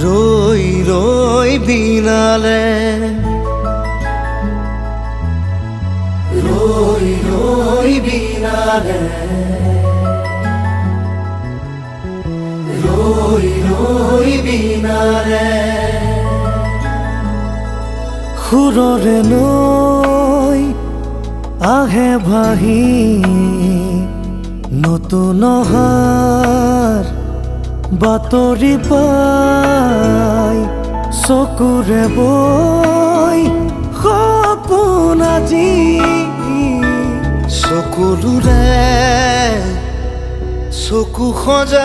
ৰৈ ৰৈ বিনালে ৰৈ ৰৈ বিনালে ৰৈ ৰৈ বিনালে সুৰৰে নৈ আহে ভাহি নতুন অহাৰ বাতৰি পাই চকুৰে বৈ সপোন আজি চকুলোৰে চকু সজাই